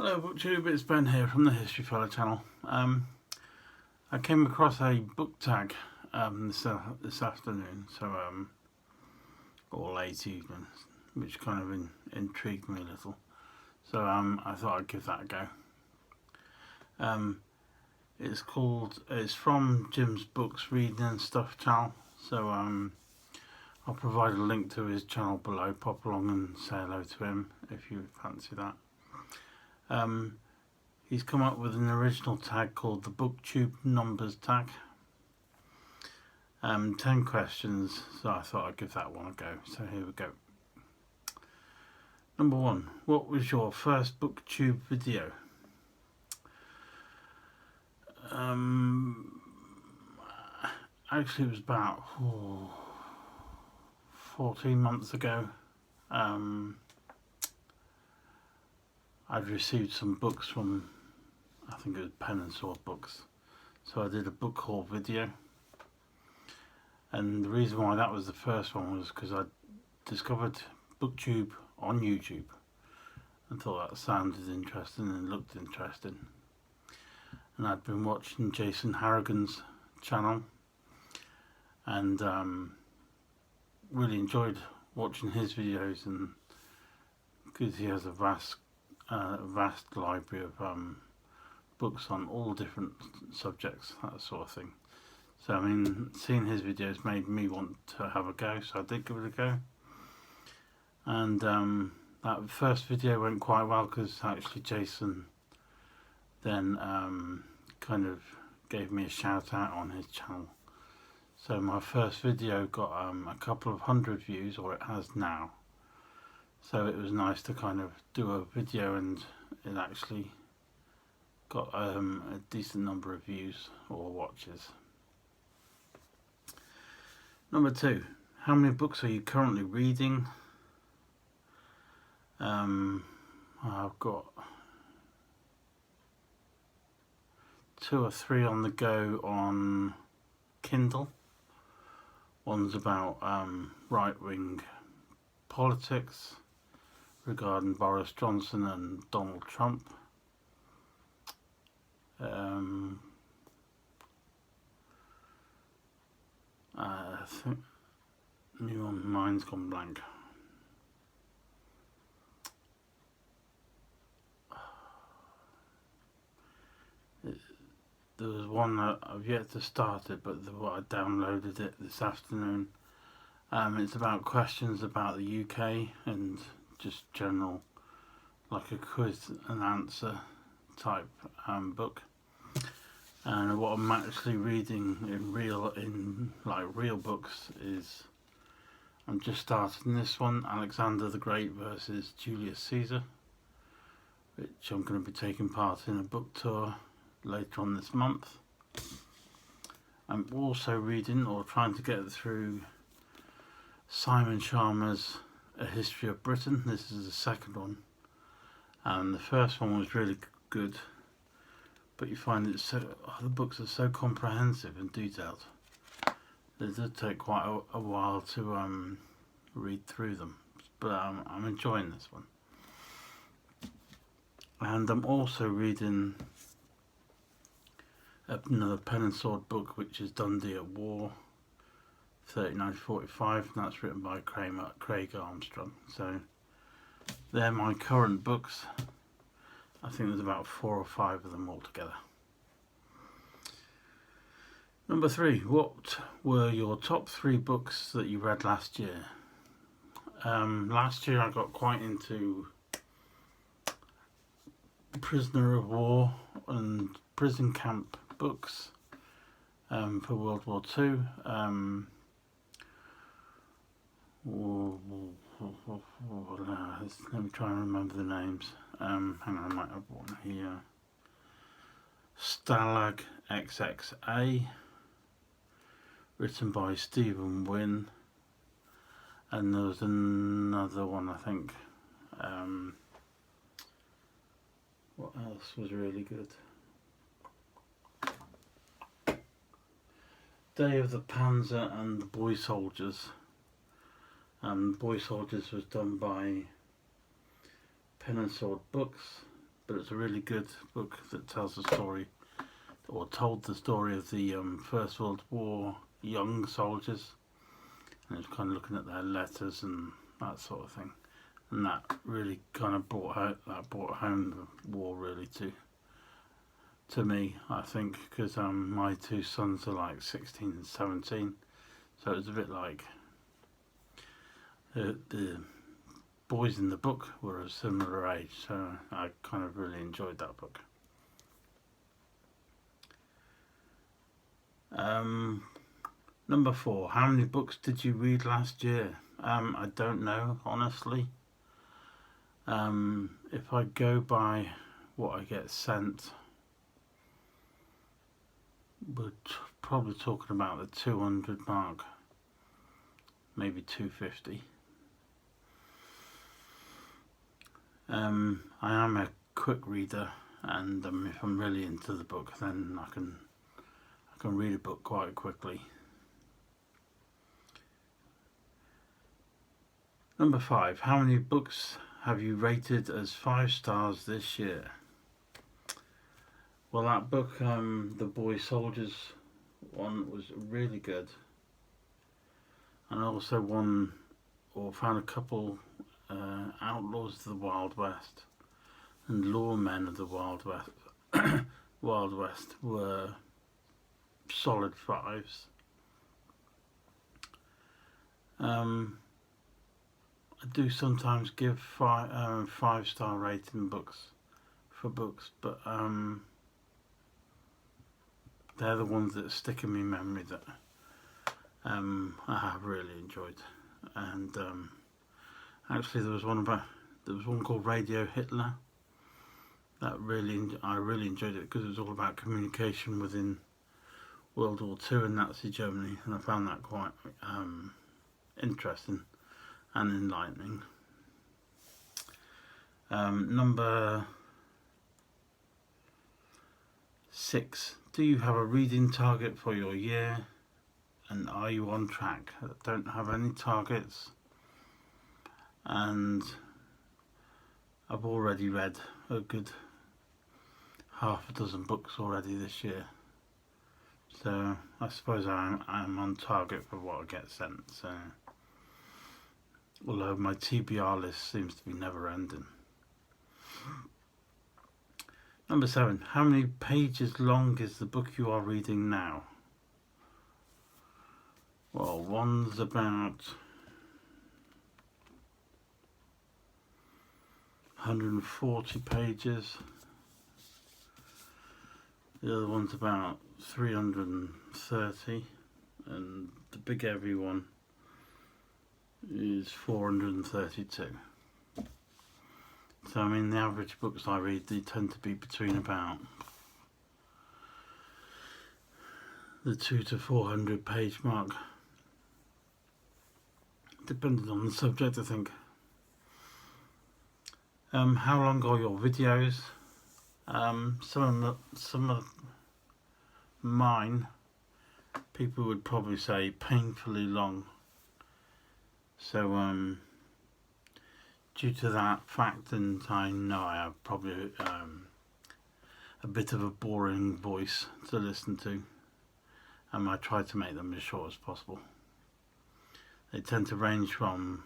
Hello BookTube, it's Ben here from the History Fellow channel. I came across a book tag this afternoon, or late evening, which kind of intrigued me a little. So I thought I'd give that a go. It's from Jim's Books Reading and Stuff channel. So I'll provide a link to his channel below. Pop along and say hello to him if you fancy that. He's come up with an original tag called the BookTube Numbers Tag. 10 questions, so I thought I'd give that one a go. So here we go. Number 1. What was your first BookTube video? Actually it was about 14 months ago. I'd received some books from, I think it was Pen and Sword Books, so I did a book haul video. And the reason why that was the first one was because I discovered BookTube on YouTube and thought that sounded interesting and looked interesting. And I'd been watching Jason Harrigan's channel and really enjoyed watching his videos, and because he has a vast library of books on all different subjects, that sort of thing. So I mean, seeing his videos made me want to have a go, so I did give it a go. And that first video went quite well because actually Jason then kind of gave me a shout out on his channel. So my first video got a couple of hundred views, or it has now. So it was nice to kind of do a video and it actually got a decent number of views or watches. Number 2. How many books are you currently reading? I've got 2 or 3 on the go on Kindle. One's about right-wing politics regarding Boris Johnson and Donald Trump. I think mine's gone blank. There was one that I've yet to start it, but I downloaded it this afternoon. It's about questions about the UK and just general, like a quiz and answer type book. And what I'm actually reading in real books is, I'm just starting this one, Alexander the Great versus Julius Caesar, which I'm going to be taking part in a book tour later on this month. I'm also reading, or trying to get through, Simon Sharma's A History of Britain. This is the second one. The first one was really good, but you find the books are so comprehensive and detailed. It does take quite a while to read through them, but I'm enjoying this one. And I'm also reading another Pen and Sword book, which is Dundee at War, 39-45, and that's written by Craig Armstrong. So they're my current books. I think there's about 4 or 5 of them altogether. Number 3. What were your top 3 books that you read last year? Last year I got quite into prisoner of war and prison camp books for World War II. Let me try and remember the names. Hang on, I might have one here. Stalag XXA, written by Stephen Wynne, and there was another one, I think. What else was really good? Day of the Panzer and the Boy Soldiers. Boy Soldiers was done by Pen and Sword Books. but it's a really good book that tells the story, or told the story of the First World War young soldiers, and it's kind of looking at their letters and that sort of thing, and that really kind of brought home the war really to me, I think, because my two sons are like 16 and 17, so it's a bit like the boys in the book were a similar age, so I kind of really enjoyed that book. Number 4, how many books did you read last year? I don't know, honestly. If I go by what I get sent, we're probably talking about the 200 mark, maybe 250. I am a quick reader, and if I'm really into the book, then I can read a book quite quickly. Number 5, how many books have you rated as 5 stars this year? Well, that book, the Boy Soldiers one, was really good, and I also found a couple Outlaws of the Wild West and Lawmen of the Wild West were solid 5s. I do sometimes give 5-star rating for books, but they're the ones that stick in my memory that I have really enjoyed. And actually, there was one called Radio Hitler that I really enjoyed it, because it was all about communication within World War II in Nazi Germany, and I found that quite interesting and enlightening. Number 6, do you have a reading target for your year, and are you on track? I don't have any targets, and I've already read a good half a dozen books already this year, so I suppose I'm on target for what I get sent. So, although my TBR list seems to be never ending. Number 7, how many pages long is the book you are reading now? Well, one's about 140 pages, the other one's about 330, and the big heavy one is 432. So I mean, the average books I read, they tend to be between about the 200 to 400 page mark, depending on the subject, I think. How long are your videos? Some of mine, people would probably say painfully long. So due to that fact, and I know I have probably a bit of a boring voice to listen to, I try to make them as short as possible. They tend to range from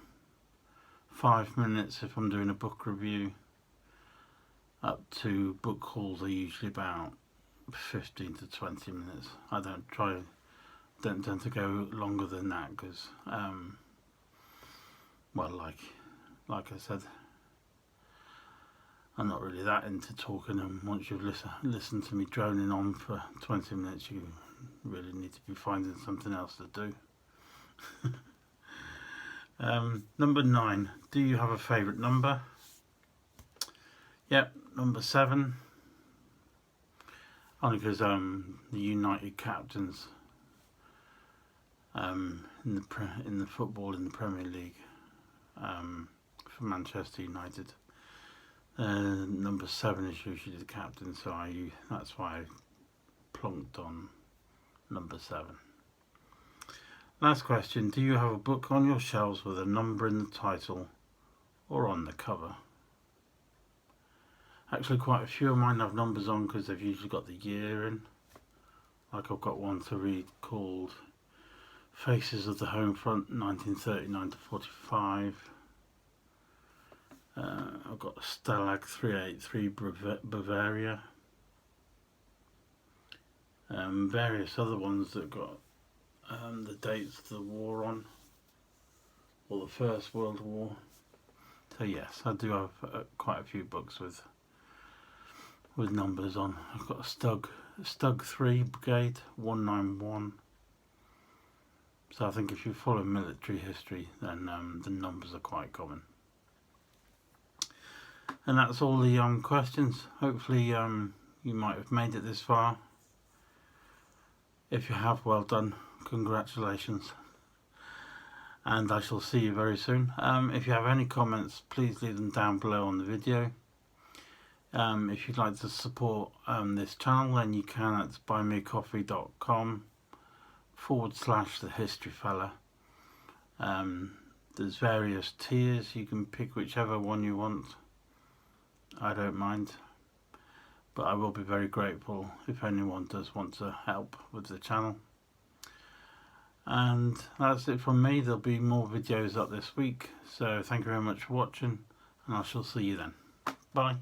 5 minutes if I'm doing a book review, up to book hauls are usually about 15 to 20 minutes. I don't tend to go longer than that, because well, like I said, I'm not really that into talking, and once you've listened to me droning on for 20 minutes, you really need to be finding something else to do. Number 9, do you have a favourite number? Yep, number 7. Only because the United captains in the football in the Premier League, for Manchester United, number 7 is usually the captain, so that's why I plonked on number 7. Last question, do you have a book on your shelves with a number in the title or on the cover? Actually, quite a few of mine have numbers on because they've usually got the year in. Like I've got one to read called Faces of the Home Front, 1939 to 45. I've got Stalag 383 Bavaria. Various other ones that got the dates of the war on, or the First World War. So yes, I do have quite a few books with numbers on. I've got a Stug 3 Brigade 191. So I think if you follow military history, then the numbers are quite common. And that's all the questions. Hopefully you might have made it this far. If you have, well done. Congratulations. And I shall see you very soon. If you have any comments, please leave them down below on the video. If you'd like to support this channel, then you can at buymeacoffee.com/thehistoryfella. There's various tiers. You can pick whichever one you want. I don't mind. But I will be very grateful if anyone does want to help with the channel. And that's it from me. There'll be more videos up this week. So thank you very much for watching, and I shall see you then. Bye.